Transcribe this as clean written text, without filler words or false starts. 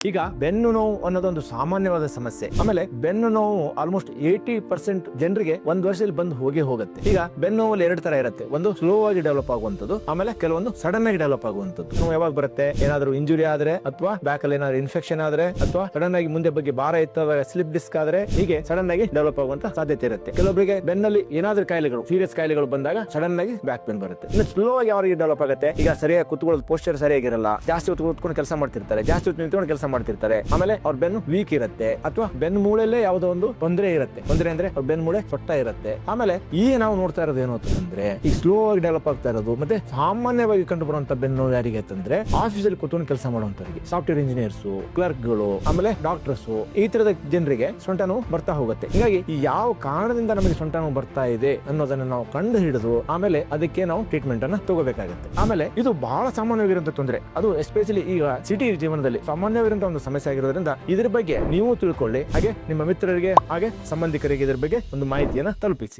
ಈಗ ಬೆನ್ನು ನೋವು ಅನ್ನೋದೊಂದು ಸಾಮಾನ್ಯವಾದ ಸಮಸ್ಯೆ. ಆಮೇಲೆ ಬೆನ್ನು ನೋವು ಆಲ್ಮೋಸ್ಟ್ 80% ಜನರಿಗೆ ಒಂದ್ ವರ್ಷದಲ್ಲಿ ಬಂದು ಹೋಗುತ್ತೆ. ಈಗ ಬೆನ್ನು ನೋವಲ್ಲಿ 2 ತರ ಇರುತ್ತೆ. ಒಂದು ಸ್ಲೋ ಆಗಿ ಡೆವಲಪ್ ಆಗುವಂತದ್ದು, ಆಮೇಲೆ ಕೆಲವೊಂದು ಸಡನ್ ಆಗಿ ಡೆವಲಪ್ ಆಗುವಂತದ್ದು. ನೋವು ಯಾವಾಗ ಬರುತ್ತೆ? ಏನಾದ್ರೂ ಇಂಜುರಿ ಆದ್ರೆ, ಅಥವಾ ಬ್ಯಾಕ್ ಅಲ್ಲಿ ಏನಾದ್ರು ಇನ್ಫೆಕ್ಷನ್ ಆದ್ರೆ, ಅಥವಾ ಸಡನ್ ಆಗಿ ಮುಂದೆ ಬಗ್ಗೆ ಭಾರ ಎತ್ತುವಾಗ ಸ್ಲಿಪ್ ಡಿಸ್ಕ್ ಆದ್ರೆ, ಹೀಗೆ ಸಡನ್ ಆಗಿ ಡೆವಲಪ್ ಆಗುವಂತ ಸಾಧ್ಯತೆ ಇರುತ್ತೆ. ಕೆಲವೊಬ್ಬರಿಗೆ ಬೆನ್ನಲ್ಲಿ ಏನಾದ್ರೂ ಕಾಯಿಲೆಗಳು, ಸೀರಿಯಸ್ ಕಾಯಿಲೆಗಳು ಬಂದಾಗ ಸಡನ್ ಆಗಿ ಬ್ಯಾಕ್ ಪೇನ್ ಬರುತ್ತೆ. ಇನ್ನು ಸ್ಲೋ ಆಗಿ ಯಾರಿಗೆ ಡೆವಲಪ್ ಆಗುತ್ತೆ? ಈಗ ಸರಿಯಾಗಿ ಕುತ್ಕೊಳ್ಳೋದು ಪೋಸ್ಚರ್ ಸರಿಯಾಗಿರಲ್ಲ, ಜಾಸ್ತಿ ಹೊತ್ತು ಕೂತ್ಕೊಂಡು ಕೆಲಸ ಮಾಡ್ತಿರ್ತಾರೆ, ಜಾಸ್ತಿ ಹೊತ್ತು ನಿಂತ್ಕೊಂಡು ಕೆಲಸ ಮಾಡ್ತಿರ್ತಾರೆ, ಆಮೇಲೆ ಅವ್ರ ಬೆನ್ನು ವೀಕ್ ಇರುತ್ತೆ, ಅಥವಾ ಬೆನ್ನು ಮೂಳೆಲ್ಲೇ ಯಾವುದೋ ಒಂದು ತೊಂದರೆ ಇರುತ್ತೆ. ತೊಂದರೆ ಅಂದ್ರೆ ಅವ್ರ ಬೆನ್ನು ಮೂಳೆ ಸೊಟ್ಟ ಇರುತ್ತೆ. ಆಮೇಲೆ ಈಗ ನಾವು ನೋಡ್ತಾ ಇರೋದು ಏನು ಅಂತಂದ್ರೆ, ಈ ಸ್ಲೋ ಆಗಿ ಡೆವಲಪ್ ಆಗ್ತಾ ಇರೋದು ಮತ್ತೆ ಸಾಮಾನ್ಯವಾಗಿ ಕಂಡು ಬರುವಂತ ಬೆನ್ನು ಯಾರಿಗೆ ಅಂತಂದ್ರೆ, ಆಫೀಸಲ್ಲಿ ಕೂತ್ಕೊಂಡು ಕೆಲಸ ಮಾಡುವಂತವರಿಗೆ, ಸಾಫ್ಟ್ವೇರ್ ಇಂಜಿನಿಯರ್ಸ್, ಕ್ಲರ್ಕ್ಗಳು, ಆಮೇಲೆ ಡಾಕ್ಟರ್ಸ್, ಈ ತರದ ಜನರಿಗೆ ಸೊಂಟ ನೋವು ಬರ್ತಾ ಹೋಗುತ್ತೆ. ಹೀಗಾಗಿ ಯಾವ ಕಾರಣದಿಂದ ನಮಗೆ ಸೊಂಟ ನೋವು ಬರ್ತಾ ಇದೆ ಅನ್ನೋದನ್ನ ನಾವು ಕಂಡು ಹಿಡಿದು ಆಮೇಲೆ ಅದಕ್ಕೆ ನಾವು ಟ್ರೀಟ್ಮೆಂಟ್ ಅನ್ನ ತಗೋಬೇಕಾಗುತ್ತೆ. ಆಮೇಲೆ ಇದು ಬಹಳ ಸಾಮಾನ್ಯವಾಗಿರುವಂತ ತೊಂದರೆ, ಅದು ಎಸ್ಪೆಷಲಿ ಈಗ ಸಿಟಿ ಜೀವನದಲ್ಲಿ ಸಾಮಾನ್ಯವಾಗಿರುವಂತಹ ಒಂದು ಸಮಸ್ಯೆ ಆಗಿರೋದ್ರಿಂದ ಇದ್ರ ಬಗ್ಗೆ ನೀವು ತಿಳ್ಕೊಳ್ಳಿ, ಹಾಗೆ ನಿಮ್ಮ ಮಿತ್ರರಿಗೆ ಹಾಗೆ ಸಂಬಂಧಿಕರಿಗೆ ಇದ್ರ ಬಗ್ಗೆ ಒಂದು ಮಾಹಿತಿಯನ್ನ ತಲುಪಿಸಿ.